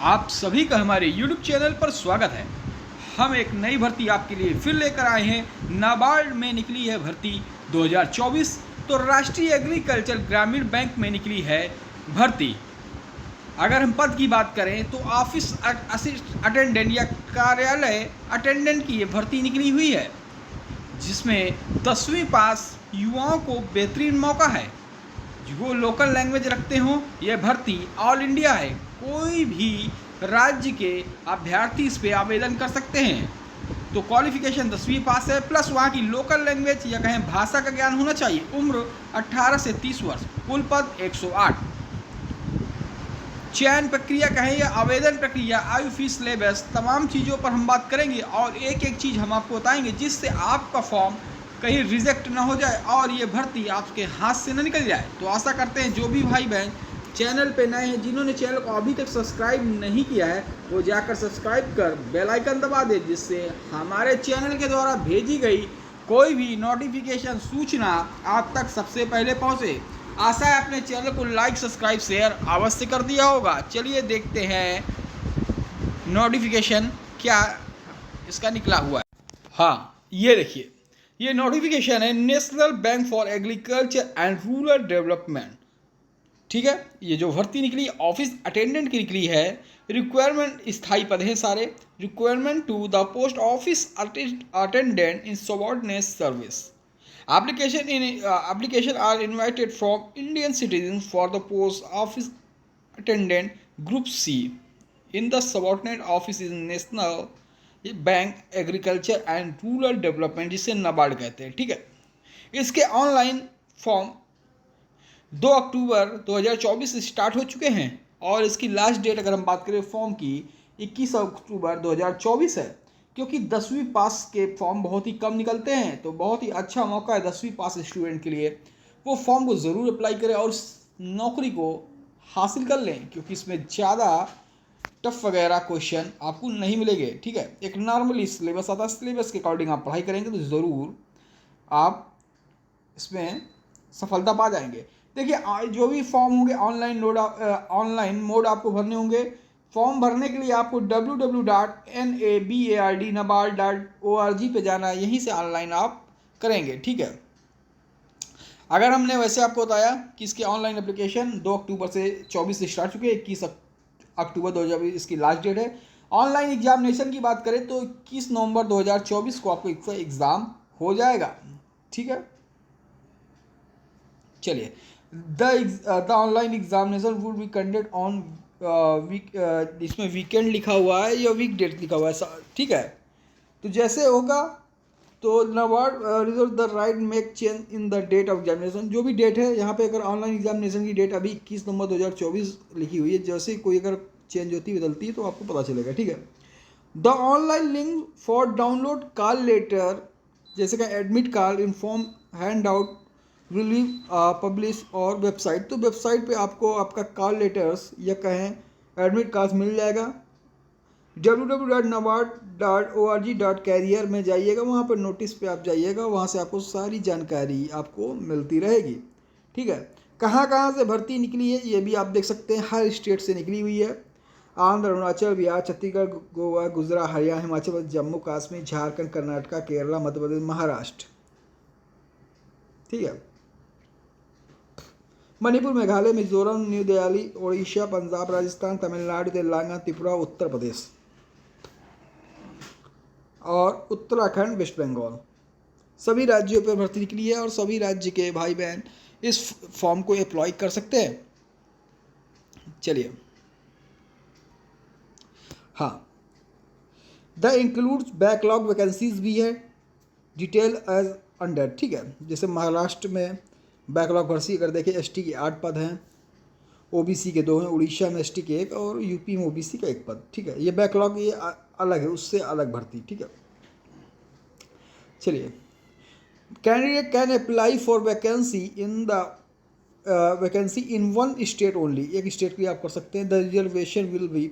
आप सभी का हमारे YouTube चैनल पर स्वागत है। हम एक नई भर्ती आपके लिए फिर लेकर आए हैं। नाबार्ड में निकली है भर्ती 2024, तो राष्ट्रीय एग्रीकल्चर ग्रामीण बैंक में निकली है भर्ती। अगर हम पद की बात करें तो ऑफिस असिस्ट अटेंडेंट या कार्यालय अटेंडेंट की ये भर्ती निकली हुई है, जिसमें 10वीं पास युवाओं को बेहतरीन मौका है। जो लोकल लैंग्वेज रखते हों, यह भर्ती ऑल इंडिया है। कोई भी राज्य के अभ्यर्थी इस पर आवेदन कर सकते हैं। तो क्वालिफिकेशन 10वीं पास है, प्लस वहाँ की लोकल लैंग्वेज या कहें भाषा का ज्ञान होना चाहिए। उम्र 18 से 30 वर्ष। कुल पद 108। चयन प्रक्रिया कहें या आवेदन प्रक्रिया, आयु, फीस, सिलेबस, तमाम चीज़ों पर हम बात करेंगे और एक एक चीज़ हम आपको बताएंगे, जिससे आपका फॉर्म कहीं रिजेक्ट ना हो जाए और ये भर्ती आपके हाथ से ना निकल जाए। तो आशा करते हैं जो भी भाई बहन चैनल पे नए हैं, जिन्होंने चैनल को अभी तक सब्सक्राइब नहीं किया है, वो जाकर सब्सक्राइब कर बेल आइकन दबा दे, जिससे हमारे चैनल के द्वारा भेजी गई कोई भी नोटिफिकेशन सूचना आप तक सबसे पहले पहुँचे। आशा है अपने चैनल को लाइक, सब्सक्राइब, शेयर अवश्य कर दिया होगा। चलिए देखते हैं नोटिफिकेशन क्या इसका निकला हुआ है। हाँ, ये देखिए, ये नोटिफिकेशन है national bank for agriculture and rural development. ठीक है, ये जो भर्ती निकली ऑफिस अटेंडेंट की निकली है। रिक्वायरमेंट स्थायी पद हैं सारे। Requirement to the post office attendant in subordinate service. Application are invited from Indian citizens for the post office attendant group C in the subordinate office in National bank agriculture and rural development, जिसे नाबार्ड कहते हैं। ठीक है, इसके online form 2 अक्टूबर 2024 से start हो चुके हैं और इसकी लास्ट डेट अगर हम बात करें फॉर्म की 21 अक्टूबर 2024 है। क्योंकि 10वीं पास के फॉर्म बहुत ही कम निकलते हैं, तो बहुत ही अच्छा मौका है 10वीं पास स्टूडेंट के लिए। वो फॉर्म को ज़रूर अप्लाई करें और उस नौकरी को हासिल कर लें, क्योंकि इसमें ज़्यादा टफ वगैरह क्वेश्चन आपको नहीं मिलेंगे। ठीक है, एक नॉर्मली सिलेबस आता है, सिलेबस के अकॉर्डिंग आप पढ़ाई करेंगे तो ज़रूर आप इसमें सफलता पा जाएंगे। देखिए, जो भी फॉर्म होंगे ऑनलाइन मोड आपको भरने होंगे। फॉर्म भरने के लिए आपको www.nabard.org पे जाना है, यहीं से ऑनलाइन आप करेंगे। ठीक है, अगर हमने वैसे आपको बताया कि इसके ऑनलाइन एप्लीकेशन 2 अक्टूबर से 24 से स्टार्ट चुके हैं, 21 अक्टूबर 2024 इसकी लास्ट डेट है। ऑनलाइन एग्जामिनेशन की बात करें तो 21 नवंबर 2024 को आपको एग्ज़ाम हो जाएगा। ठीक है, चलिए, the online examination would be conduct on इसमें वीकेंड लिखा हुआ है या वीक डेट लिखा हुआ है। ठीक है, तो जैसे होगा तो NABARD reserve the right make change in the date of examination. जो भी डेट है यहाँ पे, अगर ऑनलाइन एग्जामिनेशन की डेट अभी 21 नवंबर 2024 लिखी हुई है, जैसे कोई अगर चेंज होती बदलती है तो आपको पता चलेगा। ठीक है, the online link for download call letter, जैसे कि admit card, inform, hand out will be publish और वेबसाइट। तो वेबसाइट पे आपको आपका कॉल लेटर्स या कहें एडमिट कार्ड मिल जाएगा। www.nabard.org.career में जाइएगा, वहाँ पर नोटिस पे आप जाइएगा, वहाँ से आपको सारी जानकारी आपको मिलती रहेगी। ठीक है, कहाँ कहाँ से भर्ती निकली है ये भी आप देख सकते हैं। हर स्टेट से निकली हुई है। आंध्र, अरुणाचल, बिहार, छत्तीसगढ़, गोवा, गुजरात, हरियाणा, हिमाचल प्रदेश, जम्मू कश्मीर, झारखंड, कर्नाटका, केरला, मध्य प्रदेश, महाराष्ट्र। ठीक है, मणिपुर, मेघालय, मिजोरम, न्यू दिल्ली, ओडिशा, पंजाब, राजस्थान, तमिलनाडु, तेलंगाना, त्रिपुरा, उत्तर प्रदेश और उत्तराखंड, वेस्ट बंगाल, सभी राज्यों पर भर्ती निकली है और सभी राज्य के भाई बहन इस फॉर्म को अप्लाई कर सकते हैं। चलिए, हाँ, द इंक्लूड्स बैकलॉग वैकेंसीज भी है, डिटेल एज अंडर। ठीक है, जैसे महाराष्ट्र में बैकलॉग भर्ती अगर देखें, एसटी के 8 पद हैं, ओबीसी के 2 हैं, उड़ीसा में एसटी के 1 और यूपी में ओबीसी का 1 पद। ठीक है, ये बैकलॉग ये अलग है, उससे अलग भर्ती। ठीक है, चलिए, candidate can apply for vacancy in one state only. एक स्टेट की आप कर सकते हैं। The reservation will be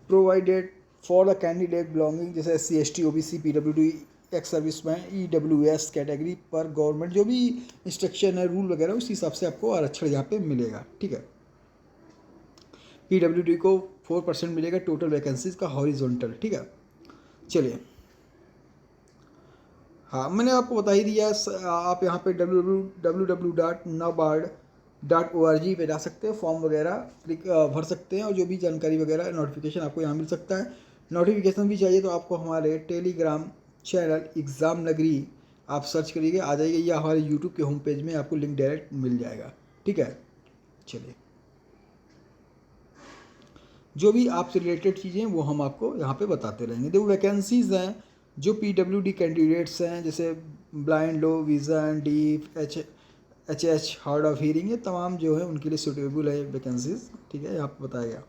provided for the candidate belonging, जैसे SC ST OBC PWD ex service में EWS कैटेगरी पर गवर्नमेंट जो भी इंस्ट्रक्शन है, रूल वगैरह, उस हिसाब से आपको आरक्षण यहाँ पे मिलेगा। ठीक है, PWD को 4% मिलेगा टोटल वैकेंसीज का हॉरिजॉन्टल, ठीक है। चलिए, हाँ मैंने आपको बता ही दिया। आप यहाँ पे www.nabard.org पे जा सकते हैं, फॉर्म वगैरह क्लिक भर सकते हैं और जो भी जानकारी वगैरह नोटिफिकेशन आपको यहाँ मिल सकता है। नोटिफिकेशन भी चाहिए तो आपको हमारे टेलीग्राम चैनल एग्ज़ाम नगरी आप सर्च करिएगा, आ जाइए, या हमारे यूट्यूब के होम पेज में आपको लिंक डायरेक्ट मिल जाएगा, ठीक है। चलिए, जो भी आपसे रिलेटेड चीज़ें वो हम आपको यहाँ पे बताते रहेंगे। देखो वैकेंसीज़ हैं जो PWD कैंडिडेट्स हैं, जैसे blind, low vision, deaf, H hard of hearing, ये तमाम जो है उनके लिए सूटेबल है वैकेंसीज़, ठीक है, आपको बताया गया।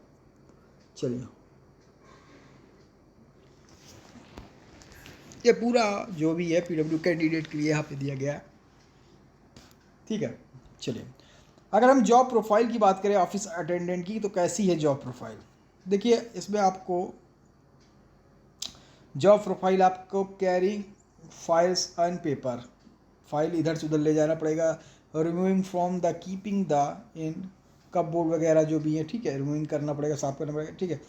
चलिए, ये पूरा जो भी है PW कैंडिडेट के लिए यहाँ पे दिया गया है, ठीक है। चलिए, अगर हम जॉब प्रोफाइल की बात करें ऑफिस अटेंडेंट की, तो कैसी है जॉब प्रोफाइल? देखिए, इसमें आपको जॉब प्रोफाइल आपको carry files and paper, file इधर से उधर ले जाना पड़ेगा, removing from the keeping the in cupboard वगैरह जो भी है, ठीक है, रिमूविंग करना पड़ेगा, साफ करना पड़ेगा, ठीक है।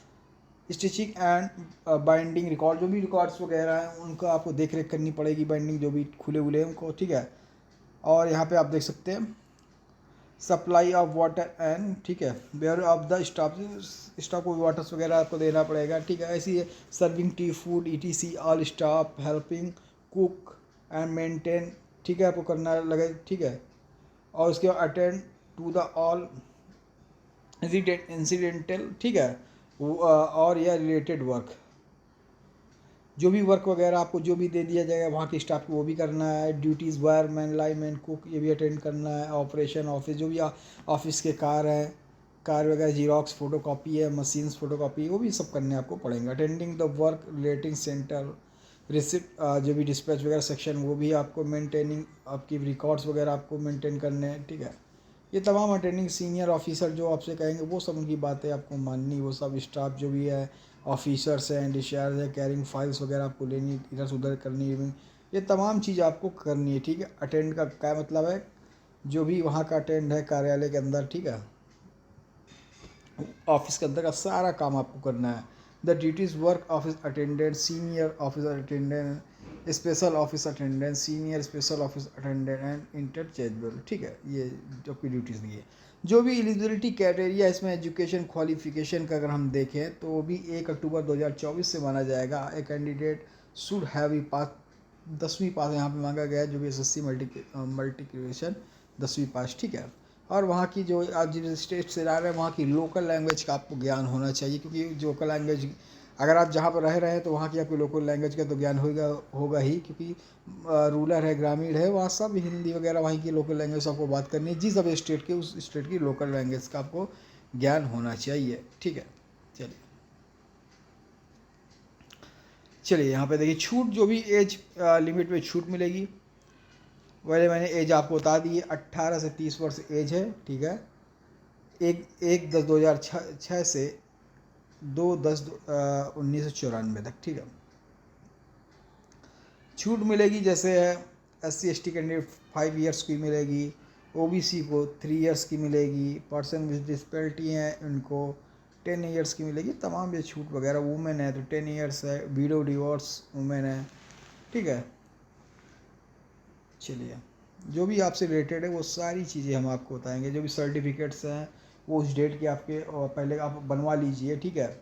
स्टिचिंग एंड बाइंडिंग रिकॉर्ड, जो भी रिकॉर्ड्स वगैरह हैं उनको आपको देख रेख करनी पड़ेगी, बाइंडिंग जो भी खुले हुए हैं उनको, ठीक है। और यहाँ पे आप देख सकते हैं सप्लाई ऑफ वाटर एंड, ठीक है, वेयर ऑफ द स्टाफ को वाटर्स वगैरह आपको देना पड़ेगा, ठीक है। ऐसी है serving T food ETC all staff, helping cook and maintain, ठीक है, आपको करना लगे, ठीक है। और उसके बाद attend to the all incidental, ठीक है, और या रिलेटेड वर्क, जो भी वर्क वगैरह आपको जो भी दे दिया जाएगा वहाँ के स्टाफ को वो भी करना है। ड्यूटीज़ वायरमैन, लाइनमैन, कुक, ये भी अटेंड करना है। ऑपरेशन ऑफिस, जो भी ऑफिस के कार हैं, कार वगैरह, जीरोक्स फोटो कॉपी है, मशीन्स फोटो कॉपी, वो भी सब करने आपको पड़ेंगे। Attending the work relating centre receipt, जो भी डिस्पैच वगैरह सेक्शन, वो भी आपको मेंटेनिंग, आपकी रिकॉर्ड्स वगैरह आपको मेंटेन करने हैं, ठीक है। ये तमाम अटेंडिंग सीनियर ऑफिसर जो आपसे कहेंगे वो सब उनकी बातें आपको माननी, वो सब स्टाफ जो भी है, ऑफिसर्स हैं, डिस्चार्ज है, कैरिंग फाइल्स वगैरह आपको लेनी, इधर से उधर करनी है, ये तमाम चीज़ आपको करनी है, ठीक है। अटेंड का क्या मतलब है? जो भी वहाँ का अटेंड है कार्यालय के अंदर, ठीक है, ऑफिस के अंदर का सारा काम आपको करना है। The duties work office attendant, senior office attendant, special office attendant, senior special office attendant and interchangeable, ठीक है, ये जो आपकी ड्यूटीज़ दी है। जो भी एलिजिबिलिटी क्राइटेरिया इसमें एजुकेशन क्वालिफिकेशन का अगर हम देखें तो वो भी 1 अक्टूबर 2024 से माना जाएगा। ए कैंडिडेट शुड हैव ई पास, 10वीं पास यहाँ पे मांगा गया है, जो भी SSC मल्टीप्लिकेशन 10वीं पास, ठीक है। और वहाँ की जो आप जिस स्टेट से रह रहे हैं वहाँ की लोकल लैंग्वेज का आपको ज्ञान होना चाहिए, क्योंकि लोकल लैंग्वेज अगर आप जहाँ पर रह रहे हैं तो वहाँ की आपको लोकल लैंग्वेज का तो ज्ञान होगा ही, क्योंकि रूरल है, ग्रामीण है, वहाँ सब हिंदी वगैरह वहीं की लोकल लैंग्वेज आपको बात करनी है। जिस अब स्टेट के उस स्टेट की लोकल लैंग्वेज का आपको ज्ञान होना चाहिए, ठीक है। चलिए चलिए, यहाँ पे देखिए छूट, जो भी एज लिमिट में छूट मिलेगी, पहले मैंने एज आपको बता दी है, 18 से 30 वर्ष एज है, ठीक है। 1/10/2006 से 2/10/1994 तक, ठीक है। छूट मिलेगी जैसे है SC ST कैंडिडेट 5 इयर्स की मिलेगी, OBC को 3 इयर्स की मिलेगी, पर्सन विद डिसबिलिटी हैं उनको 10 इयर्स की मिलेगी। तमाम ये छूट वगैरह, वुमेन है तो 10 इयर्स है, विडो डिवोर्स वुमेन है, ठीक है। चलिए, जो भी आपसे रिलेटेड है वो सारी चीज़ें हम आपको बताएंगे। जो भी सर्टिफिकेट्स हैं वो उस डेट के आपके पहले आप बनवा लीजिए, ठीक है,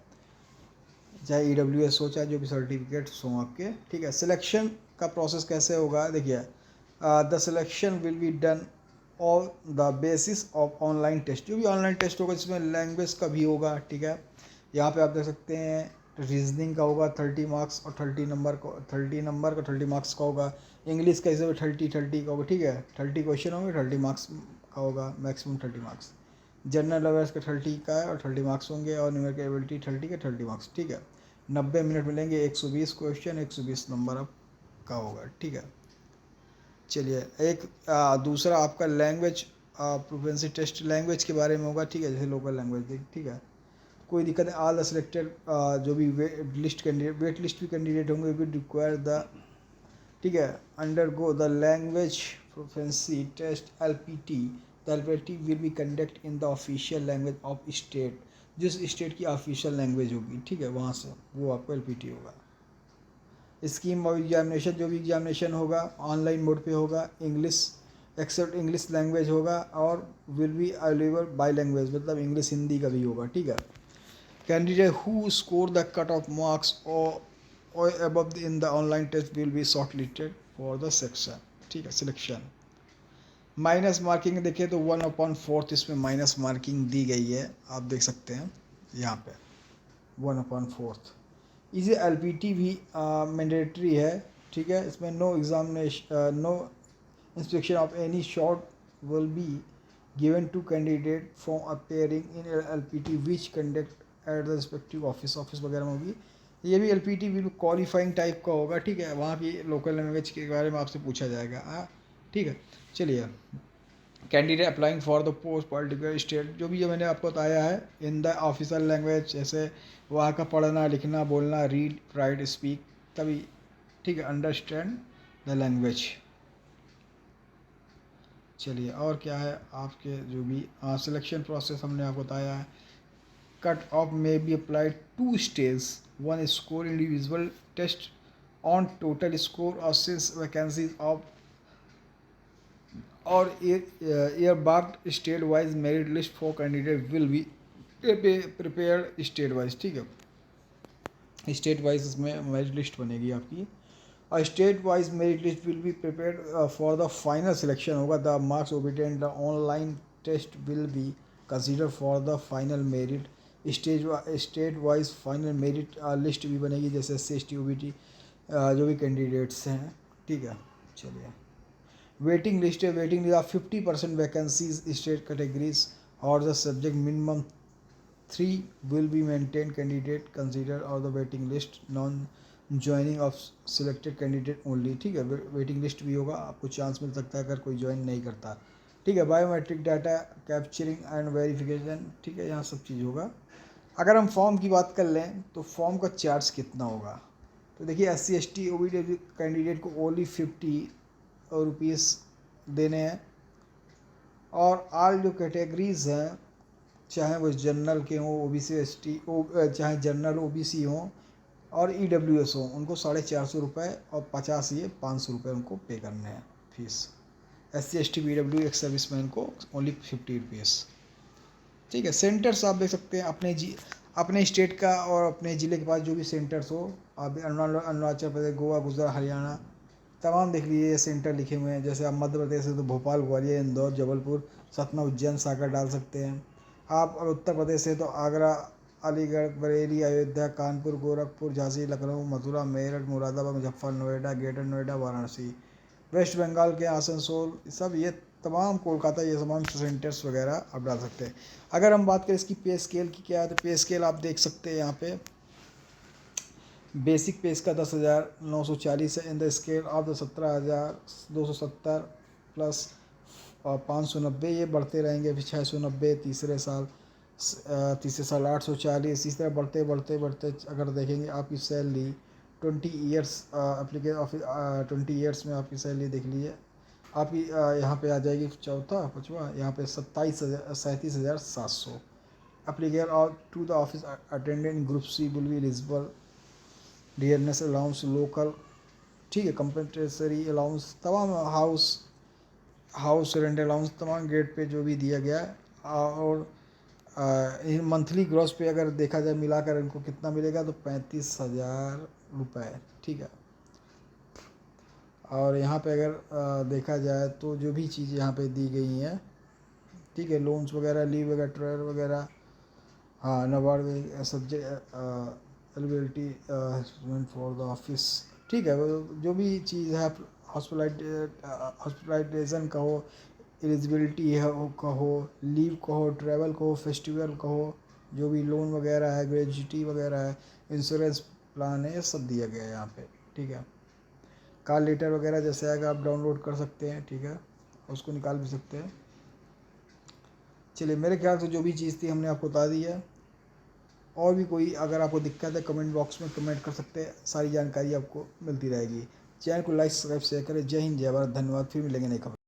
चाहे EWS हो चाहे जो भी सर्टिफिकेट्स हों आपके, ठीक है। सिलेक्शन का प्रोसेस कैसे होगा? देखिए, the selection will be done on the basis of online test, जो भी ऑनलाइन टेस्ट होगा जिसमें लैंग्वेज का भी होगा, ठीक है। यहाँ पे आप देख सकते हैं रीजनिंग का होगा 30 मार्क्स और 30 नंबर का 30 मार्क्स का होगा। इंग्लिश का हिसाब 30 का होगा, ठीक है, 30 क्वेश्चन होंगे, 30 मार्क्स का होगा, मैक्सिमम 30 मार्क्स। जनरल अवेयर्स का 30 का है और 30 मार्क्स होंगे, और न्यूमेरिकल एबिलिटी 30 के 30 मार्क्स, ठीक है। 90 मिनट मिलेंगे, 120 क्वेश्चन, 120 नंबर आप का होगा, ठीक है। चलिए, एक दूसरा आपका लैंग्वेज प्रोफिशिएंसी टेस्ट लैंग्वेज के बारे में होगा, ठीक है, जैसे लोकल लैंग्वेज, ठीक है। कोई दिक्कत है, ऑल द सिलेक्टेड जो भी वेट लिस्ट भी कैंडिडेट होंगे विल रिक्वायर द, ठीक है, undergo the language proficiency test LPT। The LPT will be conducted in the official language of state. जिस स्टेट की ऑफिशियल लैंग्वेज होगी, ठीक है, वहाँ से वो आपको LPT होगा। स्कीम ऑफ एग्जामिनेशन, जो भी एग्जामिनेशन होगा ऑनलाइन मोड पे होगा, इंग्लिश एक्सेप्ट इंग्लिश लैंग्वेज होगा और will be available by language, मतलब इंग्लिश हिंदी का भी होगा, ठीक है। Candidate who score the cut off marks और above in the online test will be short listed for the section, ठीक है, सिलेक्शन। माइनस मार्किंग देखें तो 1/4 इसमें माइनस मार्किंग दी गई है, आप देख सकते हैं यहाँ पे 1/4। इसे LPT भी मैंडेटरी है, ठीक है। इसमें no examination, no inspection of any short will be given to candidate from appearing in LPT which conduct at the respective office वगैरह में होगी। ये भी LPT भी क्वालिफाइंग टाइप का होगा, ठीक है। वहाँ की लोकल लैंग्वेज के बारे में आपसे पूछा जाएगा, ठीक है। चलिए, candidate applying for the post particular state, जो भी मैंने आपको बताया है इन द ऑफिशियल लैंग्वेज, जैसे वहाँ का पढ़ना लिखना बोलना रीड राइट स्पीक तभी, ठीक है, अंडरस्टैंड द लैंग्वेज। चलिए, और क्या है आपके जो भी सिलेक्शन प्रोसेस हमने आपको बताया है। Cut off may be applied 2 stage, 1 score individual test on total score और 6 वैकेंसीज ऑफ और एयर बार्ड state wise merit list for candidate will be prepared state wise, ठीक है। स्टेट वाइज इसमें मेरिट लिस्ट बनेगी आपकी, और state wise merit list will be prepared for the final selection होगा। The marks obtained the online test will be consider for the final merit. State wise final merit list भी बनेगी, जैसे SC ST OBT जो भी candidates हैं, ठीक है। चलिए, वेटिंग लिस्ट है, waiting list of 50% vacancies state categories और the subject minimum 3 will be maintain candidate consider और the waiting list non joining of selected candidate only, ठीक है। वेटिंग लिस्ट भी होगा, आपको चांस मिल सकता है अगर कोई ज्वाइन नहीं करता, ठीक है। Biometric data capturing and verification, ठीक है, यहाँ सब चीज़ होगा। अगर हम फॉर्म की बात कर लें तो फॉर्म का चार्ज कितना होगा, तो देखिए SC ST OBT कैंडिडेट को ओनली 50 रुपीज़ देने हैं, और ऑल जो कैटेगरीज हैं, चाहे वो जनरल के हों, OBC ST चाहे जनरल OBC हों और EWS हों, उनको 450 रुपये और 50 ये 500 रुपये उनको पे करने हैं fees. SC ST PW ex serviceman को ओनली 50 रुपीज़, ठीक है। सेंटर्स आप देख सकते हैं अपने स्टेट का और अपने ज़िले के पास जो भी सेंटर्स हो, आप अरुणाचल प्रदेश, गोवा, गुजरात, हरियाणा तमाम देख लीजिए सेंटर लिखे हुए हैं। जैसे आप मध्य प्रदेश से तो भोपाल, ग्वालियर, इंदौर, जबलपुर, सतना, उज्जैन, सागर डाल सकते हैं। आप और उत्तर प्रदेश से तो आगरा, अलीगढ़, बरेली, अयोध्या, कानपुर, गोरखपुर, झांसी, लखनऊ, मथुरा, मेरठ, मुरादाबाद, मुजफ्फर, नोएडा, ग्रेटर नोएडा, वाराणसी। वेस्ट बंगाल के आसनसोल, सब ये तमाम, कोलकाता, ये तमाम सेंटर्स वगैरह आप डाल सकते हैं। अगर हम बात करें इसकी पे स्केल की क्या है, तो पे स्केल आप देख सकते हैं यहाँ पे बेसिक पे इसका 10,940 है। In the scale of the 17,270 plus 590, ये बढ़ते रहेंगे। फिर 690 तीसरे साल 840, इस तरह बढ़ते बढ़ते बढ़ते अगर देखेंगे आपकी सैलरी 20 ईयर्स ऑफिस 20 ईयर्स में आपकी सैलरी देख लीजिए आपकी यहाँ पे आ जाएगी चौथा पाँचवा, यहाँ पे 37,700 एप्लीकेयर और to the office attendant group C will be eligible dearness allowance local, ठीक है, कंपनसेटरी अलाउंस, तमाम हाउस रेंट अलाउंस तमाम गेट पे जो भी दिया गया है। और मंथली ग्रॉस पे अगर देखा जाए मिलाकर इनको कितना मिलेगा, तो 35,000 रुपये, ठीक है। और यहाँ पे अगर देखा जाए तो जो भी चीज़ यहाँ पे दी गई हैं, ठीक है, लोन्स वगैरह, लीव वगैरह, ट्रेवल वगैरह, हाँ, NABARD subject eligibility for the office, ठीक है। जो भी चीज़ है हॉस्पिटलाइजेशन का हो, एलिजिबिलिटी है कहो, लीव कहो, ट्रैवल कहो, फेस्टिवल कहो, जो भी लोन वगैरह है, ग्रेजुटी वगैरह है, इंश्योरेंस प्लान है, ये सब दिया गया है यहाँ पे, ठीक है। कार लेटर वगैरह जैसे आएगा आप डाउनलोड कर सकते हैं, ठीक है, उसको निकाल भी सकते हैं। चलिए, मेरे ख्याल से जो भी चीज़ थी हमने आपको बता दी है। और भी कोई अगर आपको दिक्कत है कमेंट बॉक्स में कमेंट कर सकते हैं, सारी जानकारी आपको मिलती रहेगी। चैनल को लाइक सब्सक्राइब शेयर करें। जय हिंद, जय भारत, धन्यवाद। फिर मिलेंगे नई खबर।